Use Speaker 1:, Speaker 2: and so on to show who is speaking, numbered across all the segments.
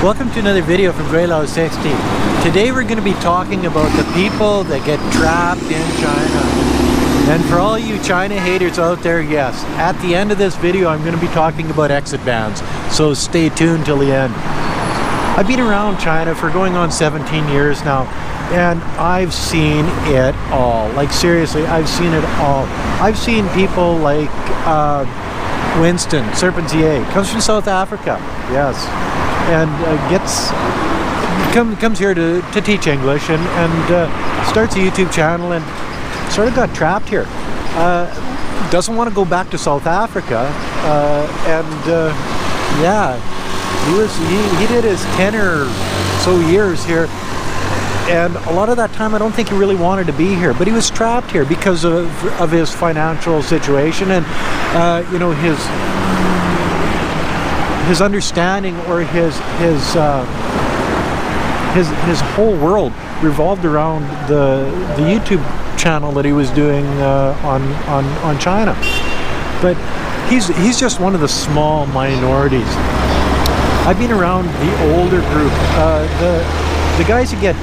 Speaker 1: Welcome to another video from Gweilo 60. Today we're going to be talking about the people that get trapped in China. And for all you China haters out there, yes, at the end of this video I'm going to be talking about exit bans, so stay tuned till the end. I've been around China for going on 17 years now, and I've seen it all. Like seriously, I've seen it all. I've seen people like Winston, Serpentier, comes from South Africa, yes, and comes here to teach English and starts a YouTube channel and sort of got trapped here. Doesn't want to go back to South Africa, yeah, he did his 10 or so years here, and a lot of that time I don't think he really wanted to be here, but he was trapped here because of his financial situation and you know, his understanding, or his whole world revolved around the YouTube channel that he was doing on China. But he's just one of the small minorities. I've been around the older group, the guys who get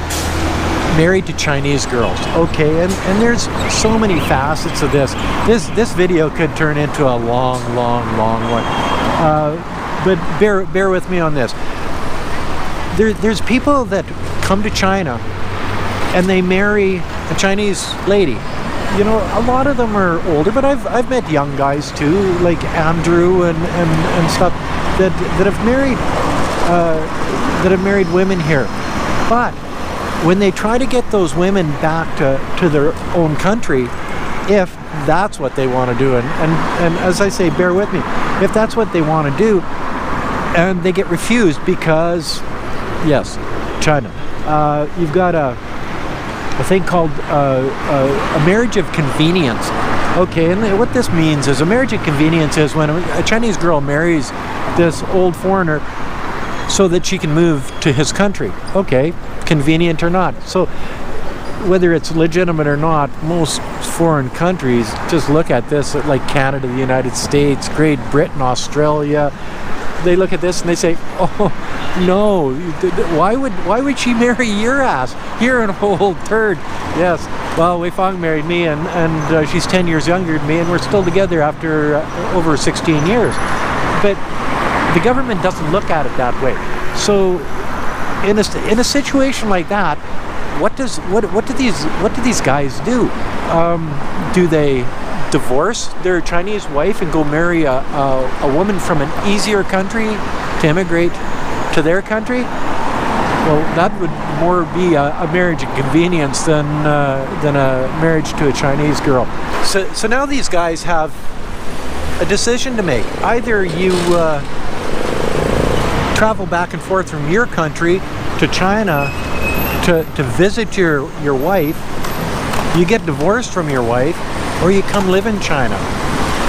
Speaker 1: married to Chinese girls, okay, and there's so many facets of this. This video could turn into a long one, but bear with me on this. There's people that come to China and they marry a Chinese lady. You know, a lot of them are older, but I've met young guys too, like Andrew and stuff that have married women here. But when they try to get those women back to their own country, if that's what they want to do, and as I say, bear with me, if that's what they want to do, and they get refused because, yes, China, you've got a thing called a marriage of convenience. Okay, and what this means is a marriage of convenience is when a Chinese girl marries this old foreigner so that she can move to his country. Okay, convenient or not. So whether it's legitimate or not, most foreign countries just look at this, like Canada, the United States, Great Britain, Australia. They look at this and they say, oh no, why would she marry your ass? You're an old turd. Yes, well, Wei Fang married me, and she's 10 years younger than me, and we're still together after over 16 years. But the government doesn't look at it that way. So in a situation like that, what do these guys do? Do they divorce their Chinese wife and go marry a woman from an easier country to immigrate to their country? Well, that would more be a marriage of convenience than a marriage to a Chinese girl. So now these guys have a decision to make. Either you travel back and forth from your country to China to visit your wife, you get divorced from your wife, or you come live in China.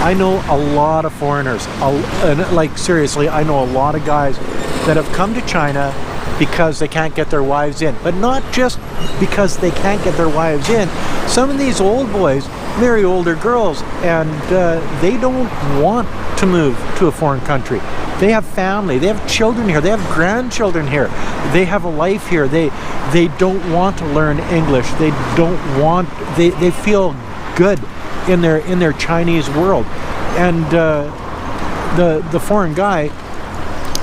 Speaker 1: I know a lot of foreigners, like seriously, I know a lot of guys that have come to China because they can't get their wives in. But not just because they can't get their wives in. Some of these old boys marry older girls, and they don't want to move to a foreign country. They have family, they have children here, they have grandchildren here, they have a life here. They don't want to learn English. They feel good in their Chinese world. And the foreign guy,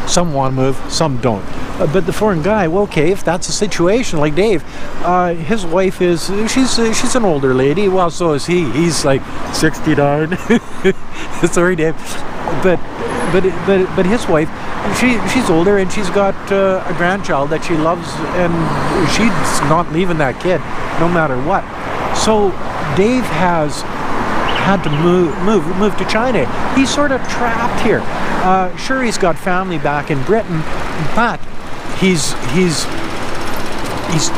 Speaker 1: some want to move, some don't. But the foreign guy, well, okay, if that's the situation, like Dave, his wife she's an older lady. Well, so is he. He's like 69. Sorry, Dave. But his wife, she's older, and she's got a grandchild that she loves, and she's not leaving that kid no matter what. So Dave has had to move to China. He's sort of trapped here. Sure, he's got family back in Britain, but he's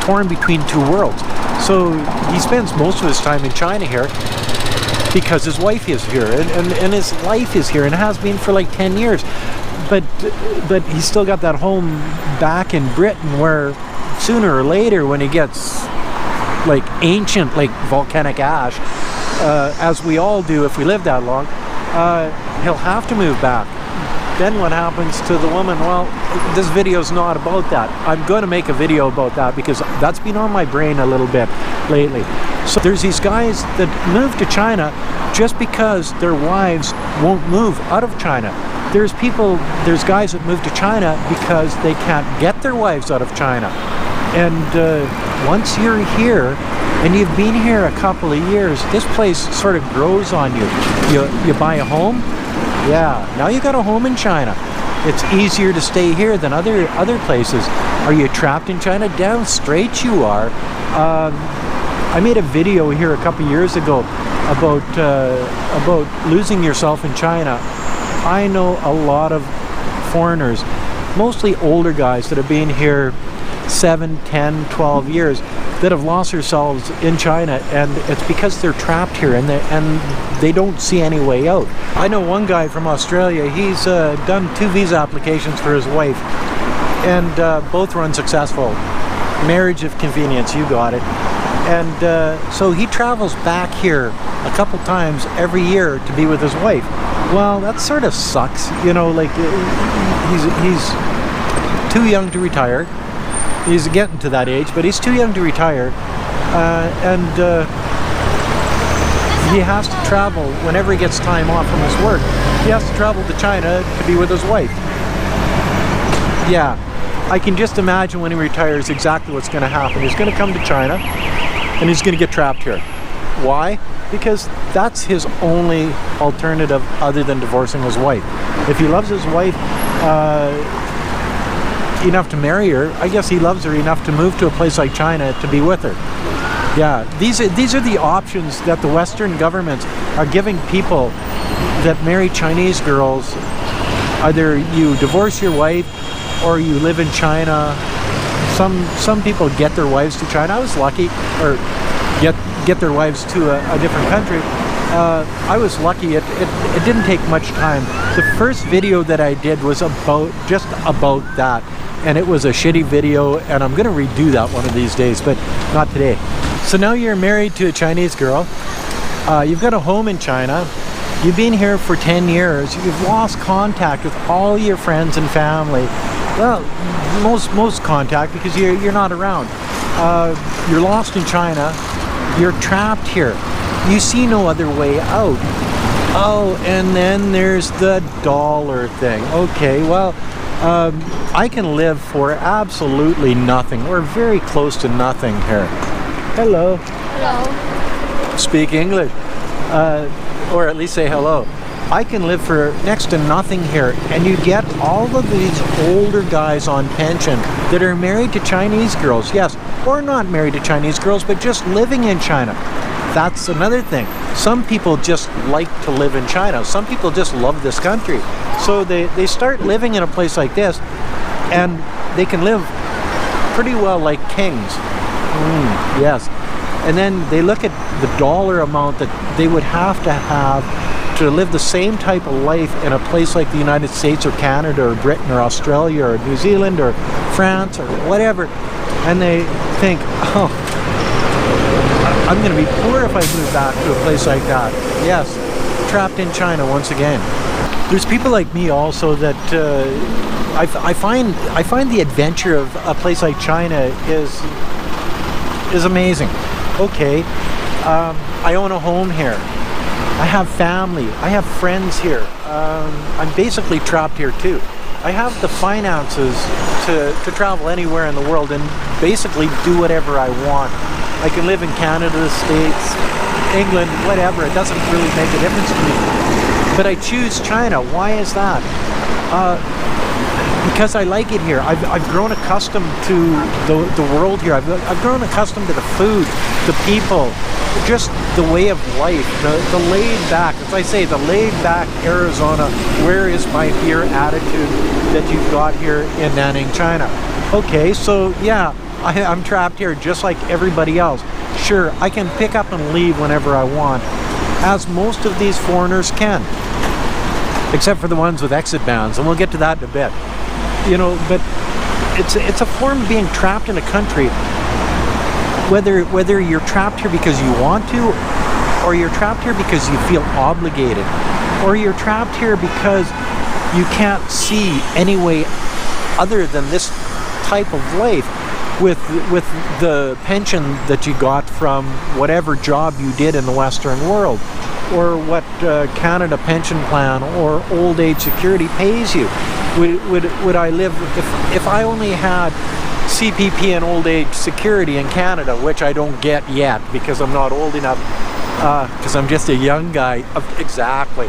Speaker 1: torn between two worlds. So he spends most of his time in China here because his wife is here, and his life is here, and has been for like 10 years. But he's still got that home back in Britain, where sooner or later, when he gets like ancient, like volcanic ash, as we all do if we live that long, he'll have to move back. then what happens to the woman? Well, this video is not about that. I'm going to make a video about that because that's been on my brain a little bit lately. So there's these guys that move to China just because their wives won't move out of China. There's guys that move to China because they can't get their wives out of China. And once you're here and you've been here a couple of years, this place sort of grows on you. You buy a home, yeah, now you got a home in China. It's easier to stay here than other places. Are you trapped in China? Damn straight you are. I made a video here a couple years ago about losing yourself in China. I know a lot of foreigners, mostly older guys that have been here 7, 10, 12 years, that have lost themselves in China, and it's because they're trapped here and they don't see any way out. I know one guy from Australia, he's done 2 visa applications for his wife, and both were unsuccessful. Marriage of convenience, you got it. And so he travels back here a couple times every year to be with his wife. Well, that sort of sucks, you know, like he's too young to retire. He's getting to that age, but he's too young to retire, and he has to travel whenever he gets time off from his work. He has to travel to China to be with his wife. Yeah, I can just imagine when he retires exactly what's going to happen. He's going to come to China, and he's going to get trapped here. Why? Because that's his only alternative other than divorcing his wife. If he loves his wife enough to marry her, I guess he loves her enough to move to a place like China to be with her. Yeah, these are the options that the Western governments are giving people that marry Chinese girls. Either you divorce your wife or you live in China. Some people get their wives to China. I was lucky, or get their wives to a different country. I was lucky. It didn't take much time. The first video that I did was just about that, and it was a shitty video, and I'm gonna redo that one of these days, but not today. So now you're married to a Chinese girl. You've got a home in China. You've been here for 10 years. You've lost contact with all your friends and family. Well, most contact because you're not around. You're lost in China. You're trapped here. You see no other way out. Oh, and then there's the dollar thing. Okay, well, I can live for absolutely nothing, or very close to nothing here. Hello.
Speaker 2: Hello.
Speaker 1: Speak English. Or at least say hello. I can live for next to nothing here, and you get all of these older guys on pension that are married to Chinese girls, yes, or not married to Chinese girls, but just living in China. That's another thing. Some people just like to live in China. Some people just love this country. So they start living in a place like this, and they can live pretty well like kings. Yes. And then they look at the dollar amount that they would have to live the same type of life in a place like the United States or Canada or Britain or Australia or New Zealand or France or whatever, and they think, oh, I'm going to be poor if I move back to a place like that. Yes, trapped in China once again. There's people like me also that I find the adventure of a place like China is amazing. Okay, I own a home here. I have family. I have friends here. I'm basically trapped here too. I have the finances to travel anywhere in the world and basically do whatever I want. I can live in Canada, the States, England, whatever. It doesn't really make a difference to me. But I choose China. Why is that? Because I like it here. I've grown accustomed to the world here. I've grown accustomed to the food, the people, just the way of life, the laid back, as I say, the laid back Arizona, where is my beer attitude that you've got here in Nanning, China. Okay, so yeah, I'm trapped here just like everybody else. Sure, I can pick up and leave whenever I want, as most of these foreigners can, except for the ones with exit bans, and we'll get to that in a bit. You know, but it's a form of being trapped in a country. Whether you're trapped here because you want to, or you're trapped here because you feel obligated, or you're trapped here because you can't see any way other than this type of life with the pension that you got from whatever job you did in the Western world, or what Canada pension plan or old age security pays you. Would I live if I only had CPP and old age security in Canada, which I don't get yet because I'm not old enough, because I'm just a young guy. Exactly.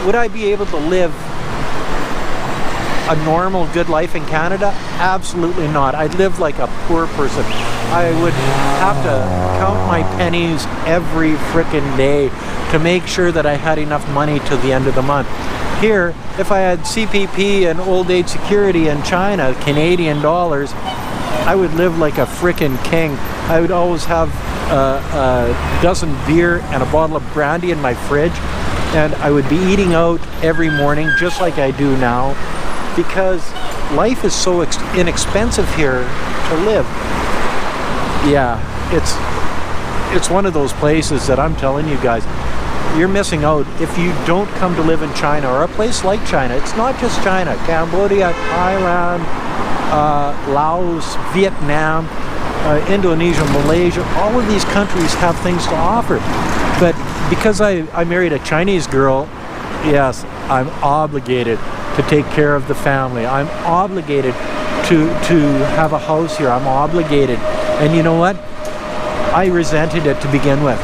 Speaker 1: Would I be able to live a normal good life in Canada? Absolutely not. I'd live like a poor person. I would have to count my pennies every frickin' day to make sure that I had enough money to the end of the month. Here, if I had CPP and old age security in China, Canadian dollars, I would live like a frickin' king. I would always have a dozen beer and a bottle of brandy in my fridge, and I would be eating out every morning just like I do now, because life is so inexpensive here to live. Yeah, it's one of those places that I'm telling you guys, you're missing out if you don't come to live in China or a place like China. It's not just China. Cambodia, Thailand, Laos, Vietnam, Indonesia, Malaysia, all of these countries have things to offer. But because I married a Chinese girl, yes, I'm obligated to take care of the family. I'm obligated to have a house here. I'm obligated. And you know what? I resented it to begin with.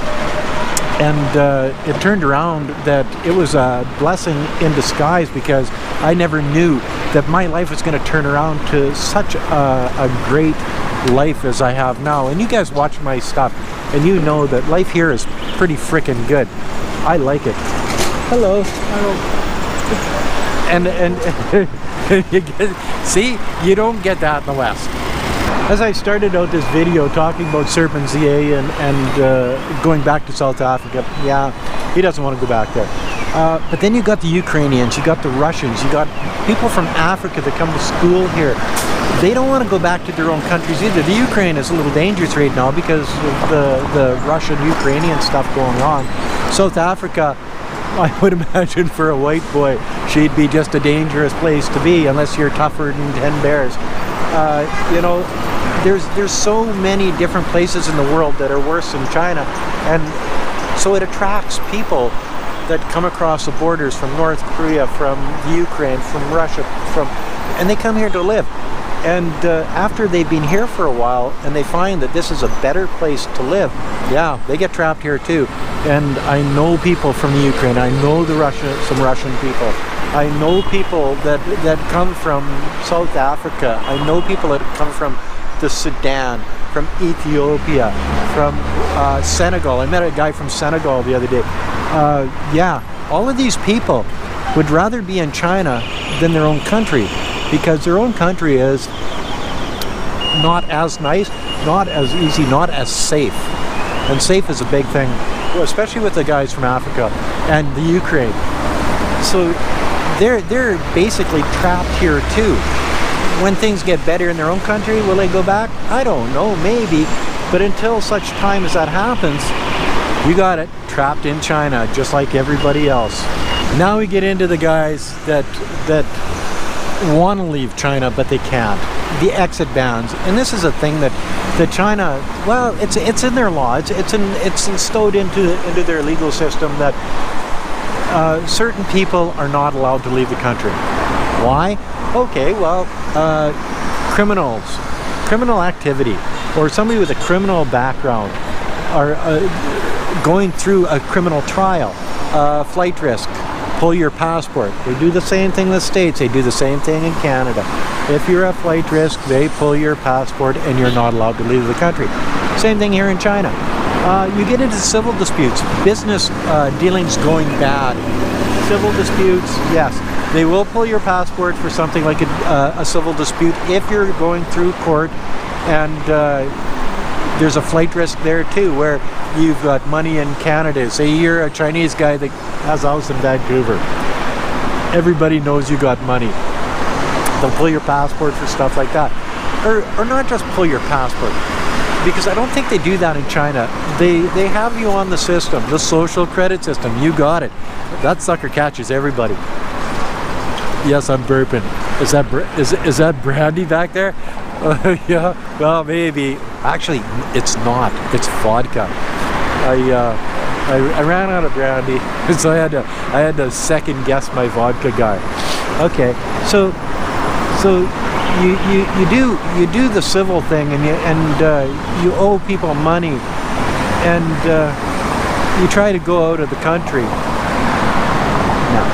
Speaker 1: And it turned around that it was a blessing in disguise, because I never knew that my life was going to turn around to such a great life as I have now. And you guys watch my stuff and you know that life here is pretty freaking good. I like it. Hello. Hello. And you see, you don't get that in the West. As I started out this video talking about Serpent ZA and going back to South Africa, yeah, he doesn't want to go back there. But then you got the Ukrainians, you got the Russians, you got people from Africa that come to school here. They don't want to go back to their own countries either. The Ukraine is a little dangerous right now because of the Russian-Ukrainian stuff going on. South Africa, I would imagine for a white boy, she'd be just a dangerous place to be unless you're tougher than 10 bears. You know, there's so many different places in the world that are worse than China, and so it attracts people that come across the borders from North Korea, from the Ukraine, from Russia, and they come here to live. And after they've been here for a while and they find that this is a better place to live, yeah, they get trapped here too. And I know people from the Ukraine, I know some Russian people, I know people that come from South Africa, I know people that come from the Sudan, from Ethiopia, from Senegal. I met a guy from Senegal the other day. Yeah, all of these people would rather be in China than their own country, because their own country is not as nice, not as easy, not as safe. And safe is a big thing, especially with the guys from Africa and the Ukraine. So they're basically trapped here too. When things get better in their own country, will they go back? I don't know, maybe. But until such time as that happens, you got it, trapped in China, just like everybody else. Now we get into the guys that want to leave China, but they can't. The exit bans. And this is a thing that China, well, it's in their law. It's installed into their legal system that certain people are not allowed to leave the country. Why? Okay, well, criminal activity, or somebody with a criminal background, are going through a criminal trial, flight risk, pull your passport. They do the same thing in the States, they do the same thing in Canada. If you're a flight risk, they pull your passport and you're not allowed to leave the country. Same thing here in China. You get into civil disputes, business dealings going bad. Civil disputes, yes. They will pull your passport for something like a civil dispute if you're going through court, and there's a flight risk there too, where you've got money in Canada. Say you're a Chinese guy that has a house in Vancouver. Everybody knows you got money. They'll pull your passport for stuff like that. Or not just pull your passport. because I don't think they do that in China. They have you on the system, the social credit system. You got it. That sucker catches everybody. Yes, I'm burping. Is that brandy back there? Yeah. Well, maybe. Actually, it's not. It's vodka. I ran out of brandy, so I had to second guess my vodka guy. Okay, so you do the civil thing, and you owe people money, and you try to go out of the country. Now,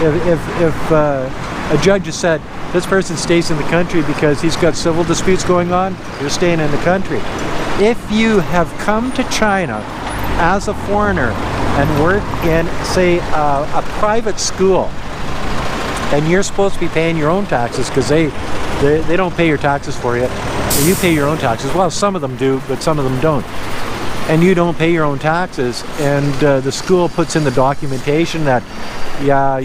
Speaker 1: if a judge has said this person stays in the country because he's got civil disputes going on, you're staying in the country. If you have come to China as a foreigner and work in, say, a private school, and you're supposed to be paying your own taxes because they don't pay your taxes for you. You pay your own taxes. Well, some of them do, but some of them don't. And you don't pay your own taxes, and the school puts in the documentation that, yeah,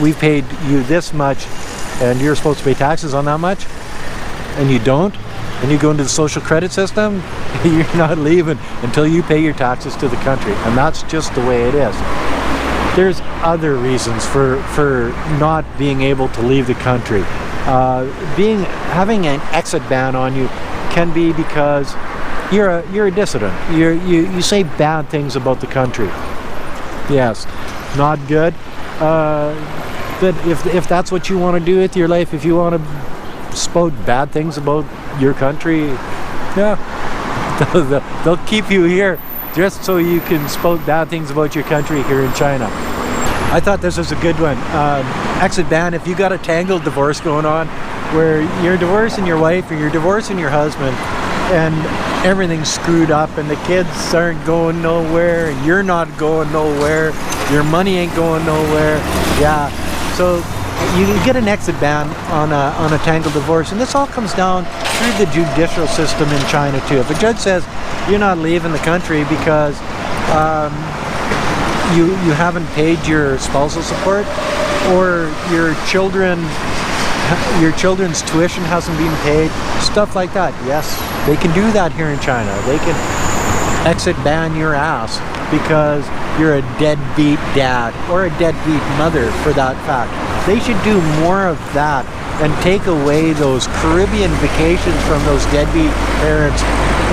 Speaker 1: we paid you this much, and you're supposed to pay taxes on that much, and you don't, and you go into the social credit system, you're not leaving until you pay your taxes to the country, and that's just the way it is. There's other reasons for not being able to leave the country. Having an exit ban on you can be because you're a dissident. You say bad things about the country. Yes, not good. But if that's what you want to do with your life, if you want to spout bad things about your country, yeah, they'll keep you here just so you can spout bad things about your country here in China. I thought this was a good one. Exit ban, if you got a tangled divorce going on where you're divorcing your wife or you're divorcing your husband and everything's screwed up and the kids aren't going nowhere and you're not going nowhere, your money ain't going nowhere, yeah. So you can get an exit ban on a tangled divorce, and this all comes down through the judicial system in China too. If a judge says you're not leaving the country because you haven't paid your spousal support, or your children's tuition hasn't been paid, stuff like that. Yes, they can do that here in China. They can exit ban your ass because you're a deadbeat dad or a deadbeat mother, for that fact. They should do more of that and take away those Caribbean vacations from those deadbeat parents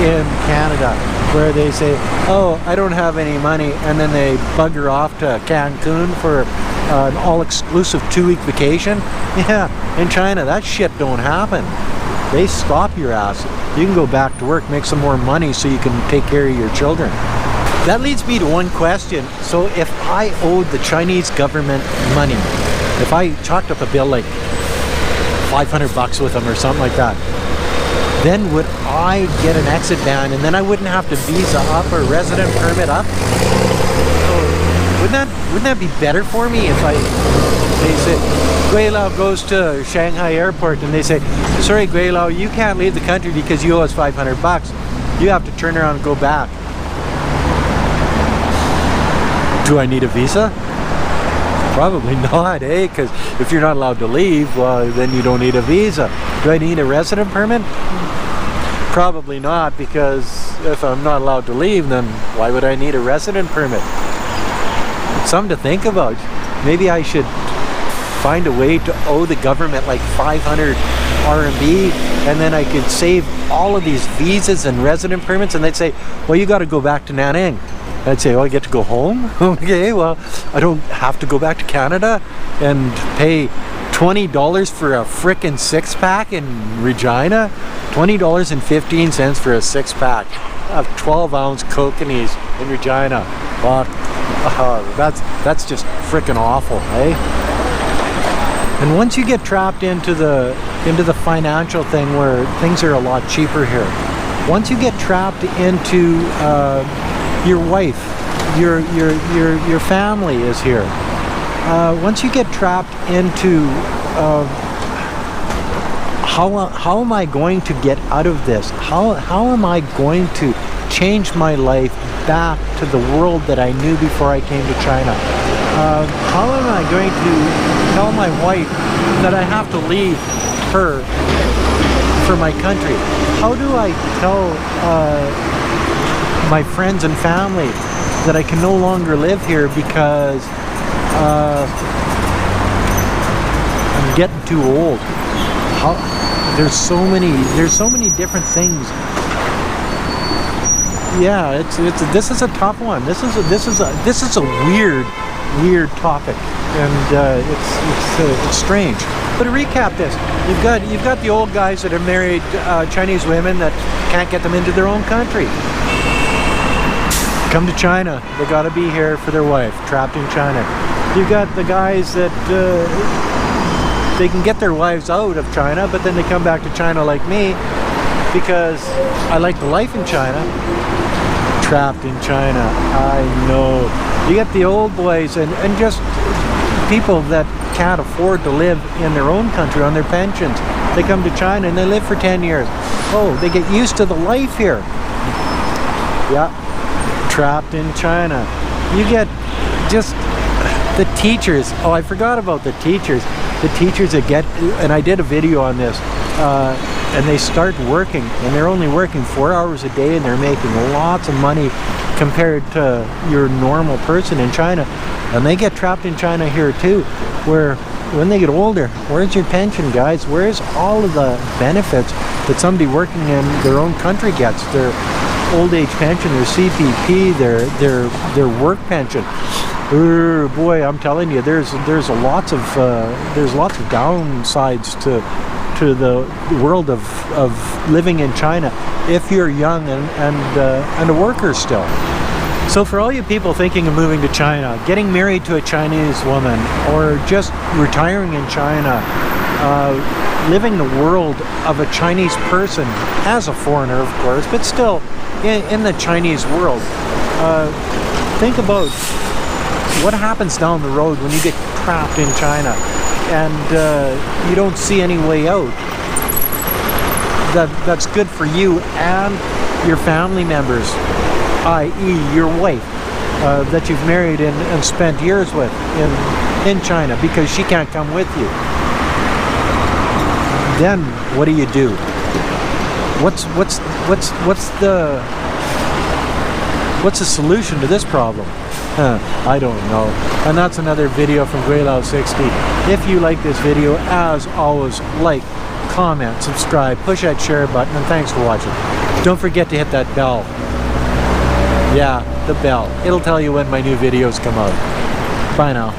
Speaker 1: in Canada, where they say, oh, I don't have any money, and then they bugger off to Cancun for an all-exclusive 2-week vacation. Yeah, in China, that shit don't happen. They stop your ass. You can go back to work, make some more money so you can take care of your children. That leads me to one question. So if I owed the Chinese government money, if I chalked up a bill like $500 with them or something like that, then would I get an exit ban, and then I wouldn't have to visa up or resident permit up? So wouldn't that be better for me if they say Gweilo goes to Shanghai airport and they say, sorry Gweilo, you can't leave the country because you owe us $500. You have to turn around and go back. Do I need a visa? Probably not, eh? Because if you're not allowed to leave, well, then you don't need a visa. Do I need a resident permit? Probably not, because if I'm not allowed to leave, then why would I need a resident permit? It's something to think about. Maybe I should find a way to owe the government like 500 RMB, and then I could save all of these visas and resident permits, and they'd say, well, you got to go back to Nanning. I'd say, well, I get to go home? Okay, well, I don't have to go back to Canada and pay $20 for a frickin' 6-pack in Regina? $20.15 for a 6-pack of 12-ounce Kokanese in Regina. Well, that's just frickin' awful, eh? And once you get trapped into the financial thing where things are a lot cheaper here, once you get trapped into your wife, your family is here. Once you get trapped into how am I going to get out of this? How am I going to change my life back to the world that I knew before I came to China? How am I going to tell my wife that I have to leave her for my country? How do I tell my friends and family that I can no longer live here because I'm getting too old? There's so many different things. Yeah, this is a tough one. This is a weird topic, and it's strange. But to recap this, you've got the old guys that have married Chinese women that can't get them into their own country. Come to China. They got to be here for their wife, trapped in China. You've got the guys that they can get their wives out of China, but then they come back to China like me because I like the life in China. Trapped in China. I know. You get the old boys and just people that can't afford to live in their own country on their pensions. They come to China and they live for 10 years. Oh, they get used to the life here. Yeah. Trapped in China. You get just the teachers. Oh, I forgot about the teachers. The teachers that get, and I did a video on this, and they start working, and they're only working 4 hours a day, and they're making lots of money compared to your normal person in China. And they get trapped in China here too, where when they get older, where's your pension, guys? Where's all of the benefits that somebody working in their own country gets? Their old age pension, their CPP, their work pension. Boy, I'm telling you, there's lots of downsides to the world of living in China if you're young and a worker still. So for all you people thinking of moving to China, getting married to a Chinese woman, or just retiring in China, living the world of a Chinese person as a foreigner, of course, but still in the Chinese world, think about what happens down the road when you get trapped in China and you don't see any way out that's good for you and your family members, i.e. your wife that you've married and spent years with in China, because she can't come with you. Then what do you do? What's the solution to this problem? I don't know. And that's another video from Gweilo 60. If you like this video, as always, like, comment, subscribe, push that share button, and thanks for watching. Don't forget to hit that bell. Yeah, the bell. It'll tell you when my new videos come out. Bye now.